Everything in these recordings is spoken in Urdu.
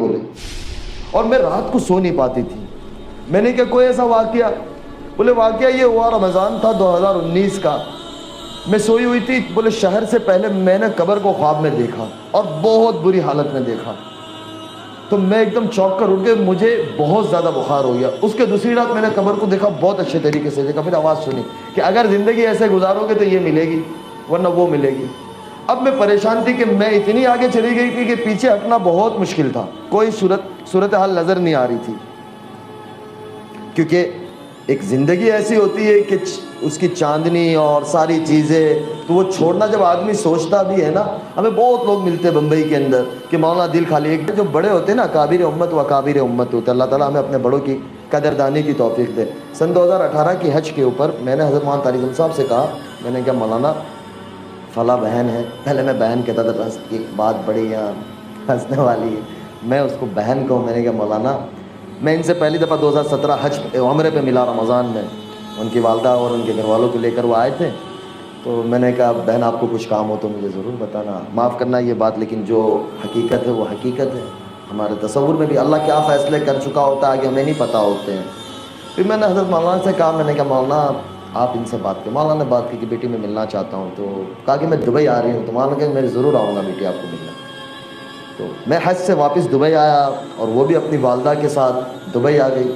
بولے, اور میں رات کو سو نہیں پاتی تھی. میں نے کہا کوئی ایسا واقعہ؟ بولے واقعہ یہ ہوا, رمضان تھا 2019 کا, میں سوئی ہوئی تھی. بولے شہر سے پہلے میں نے قبر کو خواب میں دیکھا اور بہت بری حالت میں دیکھا, تو میں ایک دم چونک کر اٹھ گیا, مجھے بہت زیادہ بخار ہو گیا. اس کے دوسری رات میں نے قبر کو دیکھا, بہت اچھے طریقے سے دیکھا. پھر آواز سنی کہ اگر زندگی ایسے گزارو گے تو یہ ملے گی ورنہ وہ ملے گی. اب میں پریشان تھی کہ میں اتنی آگے چلی گئی تھی کہ پیچھے ہٹنا بہت مشکل تھا, کوئی صورتحال نظر نہیں آ رہی تھی. کیونکہ ایک زندگی ایسی ہوتی ہے کہ اس کی چاندنی اور ساری چیزیں, تو وہ چھوڑنا جب آدمی سوچتا بھی ہے نا. ہمیں بہت لوگ ملتے ہیں بمبئی کے اندر کہ مولانا دل خالی, ایک جو بڑے ہوتے ہیں نا, اکابر امت و اکابر امت ہوتے ہیں. اللہ تعالیٰ ہمیں اپنے بڑوں کی قدردانی کی توفیق دے. سن 2018 کی حج کے اوپر میں نے حضرت مولانا طارق صاحب سے کہا, میں نے کہا مولانا فلاں بہن ہے, پہلے میں بہن کہتا تھا, ایک بات بڑی یہاں ہنسنے والی ہے, میں اس کو بہن کہوں. میں نے کہا مولانا, میں ان سے پہلی دفعہ 2017 حج عمرے پہ ملا رمضان میں, ان کی والدہ اور ان کے گھر والوں کو لے کر وہ آئے تھے. تو میں نے کہا بہن آپ کو کچھ کام ہو تو مجھے ضرور بتانا, معاف کرنا یہ بات, لیکن جو حقیقت ہے وہ حقیقت ہے. ہمارے تصور میں بھی اللہ کیا فیصلے کر چکا ہوتا ہے کہ ہمیں نہیں پتہ ہوتے ہیں. پھر میں نے حضرت مولانا سے کہا, میں نے کہا مولانا آپ ان سے بات کریں. مولانا نے بات کی کہ بیٹی میں ملنا چاہتا ہوں. تو کہا کہ میں دبئی آ رہی ہوں. تو مولانا کہ میں ضرور آؤں گا بیٹی آپ کو ملنا. تو میں حج سے واپس دبئی آیا اور وہ بھی اپنی والدہ کے ساتھ دبئی آ گئی.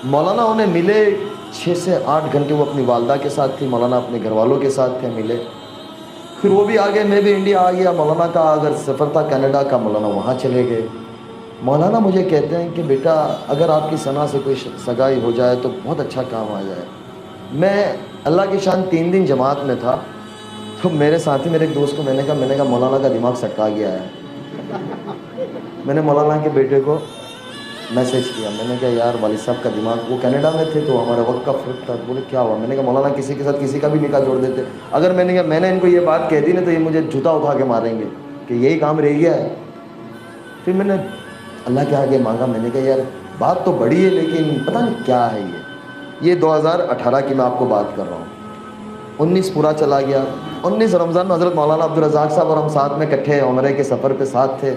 مولانا انہیں ملے 6 سے 8 گھنٹے وہ اپنی والدہ کے ساتھ تھی, مولانا اپنے گھر والوں کے ساتھ تھے, ملے. پھر وہ بھی آ گئے, میں بھی انڈیا آ گیا. مولانا کا اگر سفر تھا کینیڈا کا, مولانا وہاں چلے گئے. مولانا مجھے کہتے ہیں کہ بیٹا اگر آپ کی ثنا سے کوئی سگائی ہو جائے تو بہت اچھا کام آ جائے. میں اللہ کی شان 3 دن جماعت میں تھا, تو میرے ساتھی میرے ایک دوست کو میں نے کہا مولانا کا دماغ سٹکا گیا ہے. میں نے مولانا کے بیٹے کو میسیج کیا, میں نے کہا یار والد صاحب کا دماغ, وہ کینیڈا میں تھے تو ہمارا وقت کا فرق تھا. بولے کیا ہوا؟ میں نے کہا مولانا کسی کے ساتھ کسی کا بھی نکاح جوڑ دیتے. اگر میں نے کہا میں نے ان کو یہ بات کہہ دی نا تو یہ مجھے جوتا اٹھا کے ماریں گے کہ یہی کام رہ گیا ہے. پھر میں نے اللہ کے آگے مانگا, میں نے کہا یار بات تو بڑی ہے لیکن پتہ نہیں کیا ہے یہ 2018 کی میں آپ کو بات کر رہا ہوں. 19 پورا چلا گیا. 19 رمضان میں حضرت مولانا عبدالرزاق صاحب اور ہم ساتھ میں اکٹھے عمرے کے سفر پہ ساتھ تھے.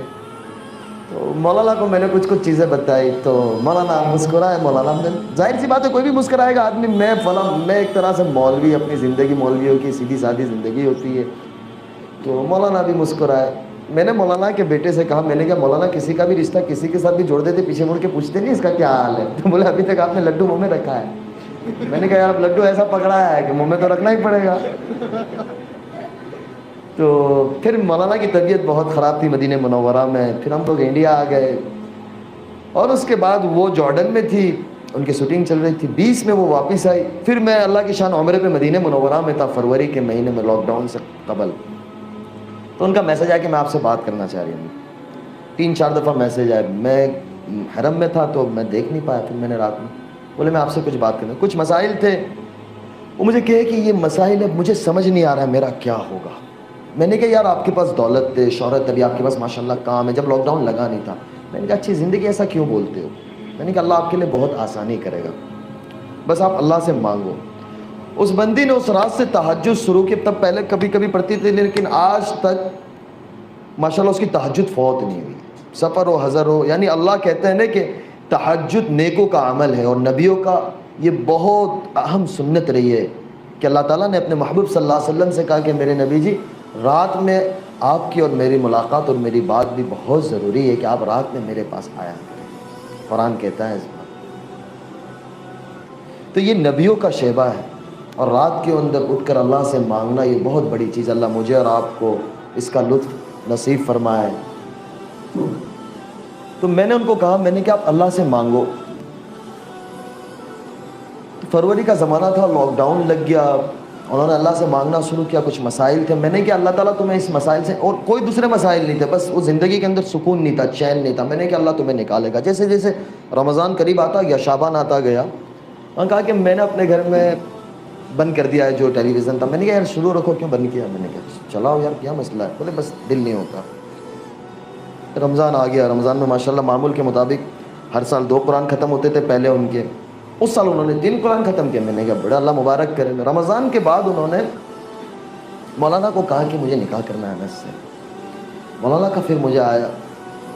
تو مولانا کو میں نے کچھ چیزیں بتائی تو مولانا مسکرائے. مولانا نے, ظاہر سی بات ہے کوئی بھی مسکرائے گا آدمی. میں ایک طرح سے مولوی, اپنی زندگی مولویوں کی سیدھی سادھی زندگی ہوتی ہے. تو مولانا بھی مسکرائے. میں نے مولانا کے بیٹے سے کہا, میں نے کہا مولانا کسی کا بھی رشتہ کسی کے ساتھ بھی جوڑ دیتے, پیچھے مڑ کے پوچھتے نہیں اس کا کیا حال ہے؟ تو بولے ابھی تک آپ نے لڈو منہ میں رکھا ہے. میں نے کہا یار اب لڈو ایسا پکڑایا ہے کہ منہ میں تو رکھنا ہی پڑے گا. تو پھر مولانا کی طبیعت بہت خراب تھی مدینہ منورہ میں. پھر ہم لوگ انڈیا آ گئے اور اس کے بعد وہ جارڈن میں تھی, ان کی شوٹنگ چل رہی تھی. 20 میں وہ واپس آئی. پھر میں اللہ کی شان عمرے پہ مدینہ منورہ میں تھا فروری کے مہینے میں, لاک ڈاؤن سے قبل. تو ان کا میسج آیا کہ میں آپ سے بات کرنا چاہ رہی ہوں. 3-4 دفعہ میسج آئے. میں حرم میں تھا تو میں دیکھ نہیں پایا. پھر میں نے رات میں بولے میں آپ سے کچھ بات کرنا, کچھ مسائل تھے. وہ مجھے کہے کہ یہ مسائل ہے, مجھے سمجھ نہیں آ رہا ہے میرا کیا ہوگا. میں نے کہا یار آپ کے پاس دولت ہے, شہرت, ابھی آپ کے پاس ماشاءاللہ کام ہے, جب لاک ڈاؤن لگا نہیں تھا. میں نے کہا اچھی زندگی, ایسا کیوں بولتے ہو؟ میں نے کہا اللہ آپ کے لیے بہت آسانی کرے گا, بس آپ اللہ سے مانگو. اس بندی نے اس رات سے تہجد شروع کی. تب پہلے کبھی کبھی پڑھتی تھی لیکن آج تک ماشاءاللہ اس کی تہجد فوت نہیں ہوئی, سفر ہو حضر ہو. یعنی اللہ کہتے ہیں نا کہ تہجد نیکوں کا عمل ہے, اور نبیوں کا یہ بہت اہم سنت رہی ہے کہ اللہ تعالیٰ نے اپنے محبوب صلی اللہ علیہ وسلم سے کہا کہ میرے نبی جی رات میں آپ کی اور میری ملاقات اور میری بات بھی بہت ضروری ہے کہ آپ رات میں میرے پاس آیا کریں. قرآن کہتا ہے اس بات. تو یہ نبیوں کا شیبہ ہے, اور رات کے اندر اٹھ کر اللہ سے مانگنا یہ بہت بڑی چیز. اللہ مجھے اور آپ کو اس کا لطف نصیب فرمائے. تو میں نے ان کو کہا, میں نے کہا آپ اللہ سے مانگو. فروری کا زمانہ تھا, لاک ڈاؤن لگ گیا. انہوں نے اللہ سے مانگنا شروع کیا. کچھ مسائل تھے. میں نے کہا اللہ تعالیٰ تمہیں اس مسائل سے, اور کوئی دوسرے مسائل نہیں تھے, بس وہ زندگی کے اندر سکون نہیں تھا, چین نہیں تھا. میں نے کہا اللہ تمہیں نکالے گا. جیسے جیسے رمضان قریب آتا گیا, شعبان آتا گیا, انہوں نے کہا کہ میں نے اپنے گھر میں بند کر دیا ہے جو ٹیلی ویژن تھا. میں نے کہا یار شروع رکھو, کیوں بند کیا؟ میں نے کہا چلاؤ یار, کیا مسئلہ ہے؟ بولے بس دل نہیں ہوتا. رمضان آ گیا. رمضان میں ماشاءاللہ معمول کے مطابق ہر سال 2 قرآن ختم ہوتے تھے پہلے ان کے. اس سال انہوں نے 3 قرآن ختم کیے. میں نے کہا بڑا اللہ مبارک کرے. رمضان کے بعد انہوں نے مولانا کو کہا کہ مجھے نکاح کرنا ہے انس سے. مولانا کا پھر مجھے آیا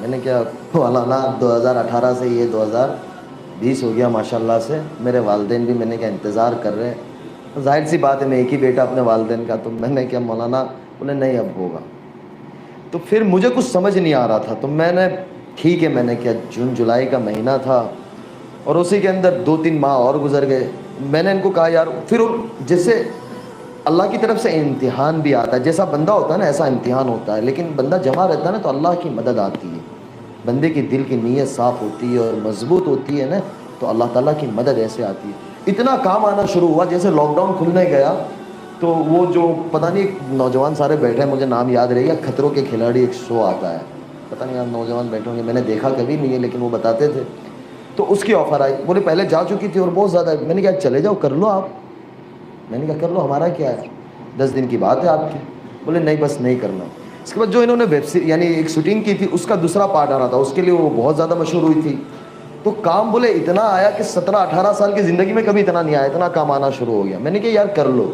میں نے کیا مولانا 2018 سے یہ 2020 ہو گیا ماشاءاللہ سے، میرے والدین بھی میں نے کیا انتظار کر رہے ہیں، ظاہر سی بات ہے میں ایک ہی بیٹا اپنے والدین کا، تو میں نے کیا مولانا بولے نہیں اب ہوگا. تو پھر مجھے کچھ سمجھ نہیں آ رہا تھا، تو میں نے ٹھیک ہے، میں نے کیا جون جولائی کا مہینہ تھا اور اسی کے اندر 2-3 ماہ اور گزر گئے. میں نے ان کو کہا یار، پھر جیسے اللہ کی طرف سے امتحان بھی آتا ہے، جیسا بندہ ہوتا ہے نا ایسا امتحان ہوتا ہے، لیکن بندہ جمع رہتا ہے نا تو اللہ کی مدد آتی ہے. بندے کی دل کی نیت صاف ہوتی ہے اور مضبوط ہوتی ہے نا تو اللہ تعالیٰ کی مدد ایسے آتی ہے. اتنا کام آنا شروع ہوا، جیسے لاک ڈاؤن کھلنے گیا تو وہ جو پتہ نہیں نوجوان سارے بیٹھے ہیں، مجھے نام یاد رہے گا، خطروں کے کھلاڑی ایک شو آتا ہے، پتہ نہیں آپ نوجوان بیٹھے ہوں گے، میں نے دیکھا کبھی نہیں ہے لیکن وہ بتاتے تھے. تو اس کی آفر آئی، بولے پہلے جا چکی تھی اور بہت زیادہ. میں نے کہا چلے جاؤ کر لو آپ. میں نے کہا کر لو، ہمارا کیا ہے، 10 دن کی بات ہے آپ کی. بولے نہیں بس نہیں کرنا. اس کے بعد جو انہوں نے ویب سیریز یعنی ایک شوٹنگ کی تھی اس کا دوسرا پارٹ آ رہا تھا، اس کے لیے وہ بہت زیادہ مشہور ہوئی تھی. تو کام بولے اتنا آیا کہ 17-18 سال کی زندگی میں کبھی اتنا نہیں آیا، اتنا کام آنا شروع ہو گیا. میں نے کہا یار کر لو.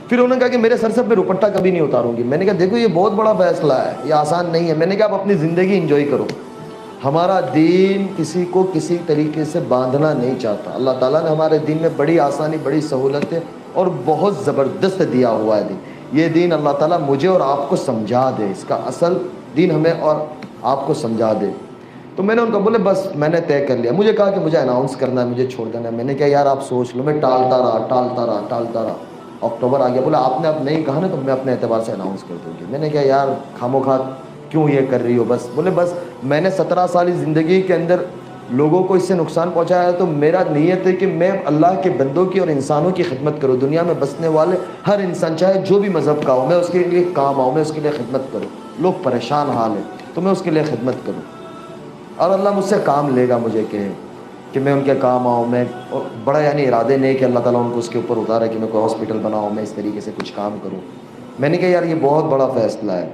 پھر انہوں نے کہا کہ میرے سر سے میں دوپٹہ کبھی نہیں اتاروں گی. میں نے کہا دیکھو یہ بہت بڑا فیصلہ ہے، یہ آسان نہیں ہے. میں نے کہا آپ اپنی زندگی انجوائے کرو. ہمارا دین کسی کو کسی طریقے سے باندھنا نہیں چاہتا. اللہ تعالیٰ نے ہمارے دین میں بڑی آسانی، بڑی سہولتیں اور بہت زبردست دیا ہوا ہے دین. یہ دین اللہ تعالیٰ مجھے اور آپ کو سمجھا دے، اس کا اصل دین ہمیں اور آپ کو سمجھا دے. تو میں نے ان کو بولے بس میں نے طے کر لیا. مجھے کہا کہ مجھے اناؤنس کرنا ہے، مجھے چھوڑ دینا ہے. میں نے کہا یار آپ سوچ لو. میں ٹالتا رہا. اکتوبر آ گیا. بولا آپ نے اب نہیں کہا نا تو میں اپنے اعتبار سے اناؤنس کر دوں گی. میں نے کہا یار خاموخواہ کیوں یہ کر رہی ہو. بولے بس میں نے 17 سالی زندگی کے اندر لوگوں کو اس سے نقصان پہنچایا ہے، تو میرا نیت ہے کہ میں اللہ کے بندوں کی اور انسانوں کی خدمت کروں. دنیا میں بسنے والے ہر انسان چاہے جو بھی مذہب کا ہو، میں اس کے لیے کام آؤں، میں اس کے لیے خدمت کروں. لوگ پریشان حال ہیں تو میں اس کے لیے خدمت کروں اور اللہ مجھ سے کام لے گا. مجھے کہ میں ان کے کام آؤں. میں بڑا یعنی ارادے نہیں کہ اللہ تعالیٰ ان کو اس کے اوپر اتارے کہ میں کوئی ہاسپٹل بناؤں، میں اس طریقے سے کچھ کام کروں. میں نے کہا یار یہ بہت بڑا فیصلہ ہے.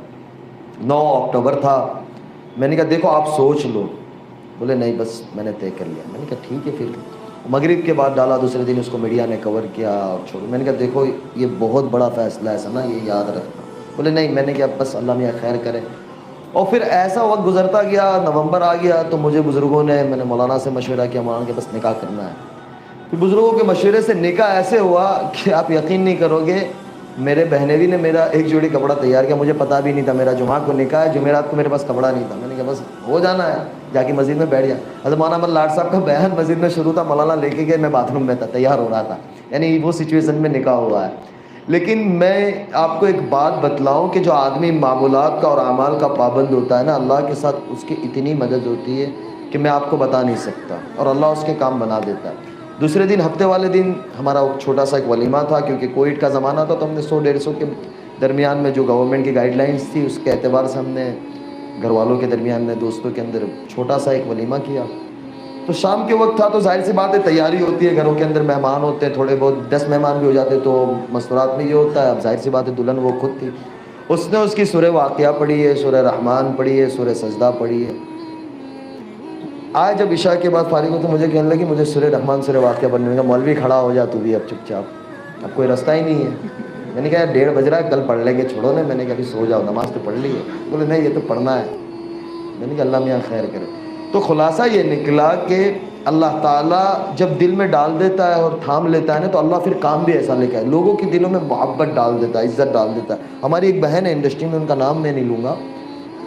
9 اکتوبر تھا. میں نے کہا دیکھو آپ سوچ لو. بولے نہیں بس میں نے طے کر لیا. میں نے کہا ٹھیک ہے. پھر مغرب کے بعد ڈالا، دوسرے دن اس کو میڈیا نے کور کیا اور چھوڑو. میں نے کہا دیکھو یہ بہت بڑا فیصلہ ہے نا، یہ یاد رکھنا. بولے نہیں. میں نے کہا بس اللہ میاں خیر کرے. اور پھر ایسا وقت گزرتا گیا، نومبر آ گیا تو مجھے بزرگوں نے، میں نے مولانا سے مشورہ کیا، مولانا کے بس نکاح کرنا ہے. پھر بزرگوں کے مشورے سے نکاح ایسے ہوا کہ آپ یقین نہیں کرو گے، میرے بہنوی نے میرا ایک جوڑی کپڑا تیار کیا. مجھے پتہ بھی نہیں تھا میرا جمعہ کو نکاح ہے، جمعرات کو میرے پاس کپڑا نہیں تھا. میں نے کہا بس ہو جانا ہے، جا کے مسجد میں بیٹھ گیا. حضرت مولانا احمد لاڈ صاحب کا بیان مسجد میں شروع تھا، مولانا لے کے گئے، میں باتھ روم میں تھا، تیار ہو رہا تھا. یعنی وہ سچویشن میں نکاح ہوا ہے. لیکن میں آپ کو ایک بات بتلاؤں کہ جو آدمی معمولات کا اور اعمال کا پابند ہوتا ہے نا، اللہ کے ساتھ اس کی اتنی مدد ہوتی ہے کہ میں آپ کو بتا نہیں سکتا، اور اللہ اس کے کام بنا دیتا ہے. دوسرے دن ہفتے والے دن ہمارا چھوٹا سا ایک ولیمہ تھا، کیونکہ کووڈ کا زمانہ تھا تو ہم نے 100-150 کے درمیان میں جو گورنمنٹ کی گائیڈ لائنس تھی اس کے اعتبار سے ہم نے گھر والوں کے درمیان میں، دوستوں کے اندر چھوٹا سا ایک ولیمہ کیا. تو شام کے وقت تھا تو ظاہر سی بات ہے تیاری ہوتی ہے، گھروں کے اندر مہمان ہوتے ہیں، تھوڑے بہت 10 مہمان بھی ہو جاتے تو مستورات میں یہ ہوتا ہے. اب ظاہر سی بات ہے دلہن وہ خود تھی، اس نے اس کی سورہ واقعہ پڑھی ہے، سورہ رحمان پڑھی ہے، سورہ سجدہ پڑھی ہے. آج جب عشاء کے بعد فارغ ہو تو مجھے کہنے لگی مجھے سورہ رحمان سورہ واقعہ پڑھنے کا. مولوی کھڑا ہو جا تو بھی اب چپ چاپ، اب کوئی رستہ ہی نہیں ہے. میں نے کہا 1:30 بج رہا ہے، کل پڑھ لیں گے، چھوڑو نا. میں نے کہا ابھی سو جاؤ، نماز تو پڑھ لی ہے. بولے نہیں یہ تو پڑھنا ہے. میں نے کہا اللہ میاں خیر کرے. تو خلاصہ یہ نکلا کہ اللہ تعالیٰ جب دل میں ڈال دیتا ہے اور تھام لیتا ہے نا تو اللہ پھر کام بھی ایسا لے کے آئے، لوگوں کے دلوں میں محبت ڈال دیتا ہے، عزت ڈال دیتا ہے. ہماری ایک بہن ہے انڈسٹری میں، ان کا نام میں نہیں لوں گا،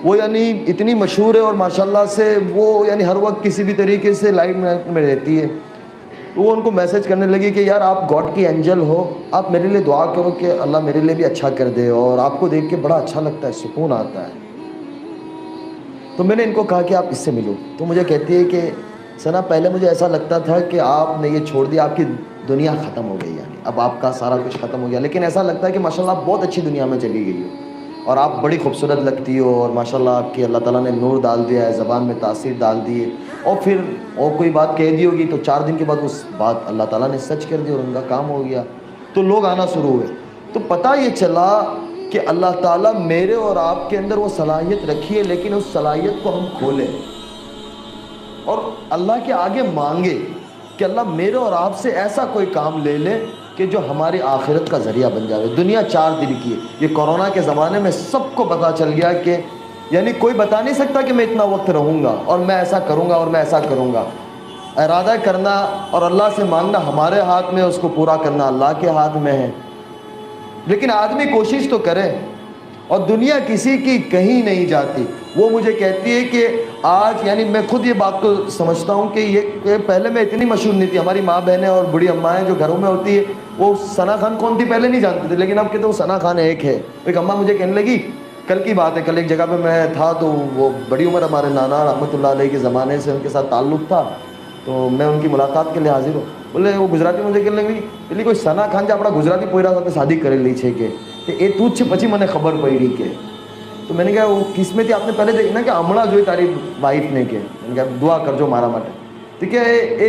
وہ یعنی اتنی مشہور ہے اور ماشاءاللہ سے وہ یعنی ہر وقت کسی بھی طریقے سے لائٹ میں رہتی ہے. تو وہ ان کو میسج کرنے لگی کہ یار آپ گاڈ کی اینجل ہو، آپ میرے لیے دعا کرو کہ اللہ میرے لیے بھی اچھا کر دے، اور آپ کو دیکھ کے بڑا اچھا لگتا ہے، سکون آتا ہے. تو میں نے ان کو کہا کہ آپ اس سے ملو. تو مجھے کہتی ہے کہ سنا پہلے مجھے ایسا لگتا تھا کہ آپ نے یہ چھوڑ دیا، آپ کی دنیا ختم ہو گئی، یعنی اب آپ کا سارا کچھ ختم ہو گیا. لیکن ایسا لگتا ہے کہ ماشاءاللہ آپ بہت اچھی دنیا میں چلی گئی ہو اور آپ بڑی خوبصورت لگتی ہو، اور ماشاءاللہ آپ کی اللہ تعالیٰ نے نور ڈال دیا ہے، زبان میں تاثیر ڈال دی ہے. اور پھر اور کوئی بات کہہ دی ہوگی تو 4 دن کے بعد اس بات اللہ تعالیٰ نے سچ کر دی اور ان کا کام ہو گیا. تو لوگ آنا شروع ہوئے. تو پتہ یہ چلا کہ اللہ تعالیٰ میرے اور آپ کے اندر وہ صلاحیت رکھی ہے، لیکن اس صلاحیت کو ہم کھولیں اور اللہ کے آگے مانگے کہ اللہ میرے اور آپ سے ایسا کوئی کام لے لے کہ جو ہماری آخرت کا ذریعہ بن جائے. دنیا 4 دن کی ہے. یہ کورونا کے زمانے میں سب کو پتہ چل گیا کہ یعنی کوئی بتا نہیں سکتا کہ میں اتنا وقت رہوں گا اور میں ایسا کروں گا اور میں ایسا کروں گا. ارادہ کرنا اور اللہ سے مانگنا ہمارے ہاتھ میں، اس کو پورا کرنا اللہ کے ہاتھ میں ہے. لیکن آدمی کوشش تو کرے. اور دنیا کسی کی کہیں نہیں جاتی. وہ مجھے کہتی ہے کہ آج، یعنی میں خود یہ بات کو سمجھتا ہوں کہ یہ پہلے میں اتنی مشہور نہیں تھی. ہماری ماں بہنیں اور بڑی اماں جو گھروں میں ہوتی ہے وہ ثنا خان کون تھی پہلے نہیں جانتے تھے، لیکن اب کہتے وہ ثنا خان ایک ہے. ایک اماں مجھے کہنے لگی، کل کی بات ہے، کل ایک جگہ پہ میں تھا تو وہ بڑی عمر ہمارے نانا رحمۃ اللہ علیہ کے زمانے سے ان کے ساتھ تعلق تھا، تو میں ان کی ملاقات کے لیے حاضر ہوں. بولے وہ گجراتی مجھے کہنے لگی، بولے کوئی ثنا خان جو اپنا گجراتی پوئرا સાથે શાદી કરેલી છે કે એ તું જ છે. પછી મને ખબર પડી કે તો મેં કહ્યું وہ کس میں تھی آپ نے پہلے دیکھی نا کہ હમણાં જોઈ તારી વાઈફ ને કે મેં કહ્યું દુઆ કરજો મારા માટે. تو کہ એ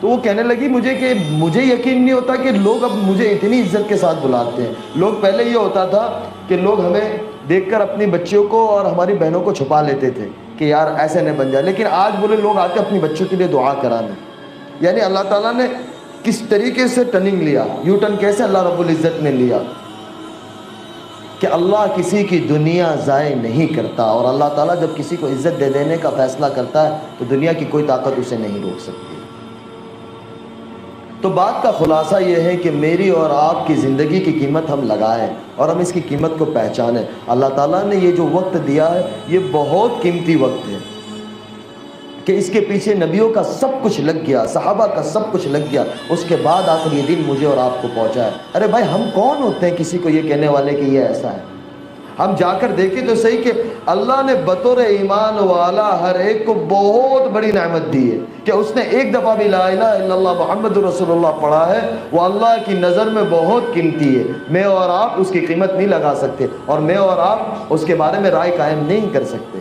تو وہ کہنے لگی مجھے کہ مجھے یقین نہیں ہوتا کہ لوگ اب مجھے اتنی عزت کے ساتھ بلاتے ہیں. لوگ پہلے یہ ہوتا تھا کہ لوگ ہمیں دیکھ کر اپنی بچیوں کو اور ہماری بہنوں کو چھپا لیتے تھے کہ یار ایسے نہ بن جائے. لیکن آج بولے لوگ آتے اپنی بچوں کے لیے دعا کرانے. یعنی اللہ تعالیٰ نے کس طریقے سے ٹرننگ لیا، یو ٹرن کیسے اللہ رب العزت نے لیا کہ اللہ کسی کی دنیا ضائع نہیں کرتا. اور اللہ تعالیٰ جب کسی کو عزت دے دینے کا فیصلہ کرتا ہے تو دنیا کی کوئی طاقت اسے نہیں روک سکتی. تو بات کا خلاصہ یہ ہے کہ میری اور آپ کی زندگی کی قیمت ہم لگائیں اور ہم اس کی قیمت کو پہچانیں. اللہ تعالیٰ نے یہ جو وقت دیا ہے یہ بہت قیمتی وقت ہے کہ اس کے پیچھے نبیوں کا سب کچھ لگ گیا، صحابہ کا سب کچھ لگ گیا، اس کے بعد آخر یہ دن مجھے اور آپ کو پہنچا ہے. ارے بھائی ہم کون ہوتے ہیں کسی کو یہ کہنے والے کہ یہ ایسا ہے؟ ہم جا کر دیکھیں تو صحیح کہ اللہ نے بطور ایمان والا ہر ایک کو بہت بڑی نعمت دی ہے کہ اس نے ایک دفعہ بھی لا الہ الا اللہ محمد رسول اللہ پڑھا ہے. وہ اللہ کی نظر میں بہت قیمتی ہے. میں اور آپ اس کی قیمت نہیں لگا سکتے اور میں اور آپ اس کے بارے میں رائے قائم نہیں کر سکتے.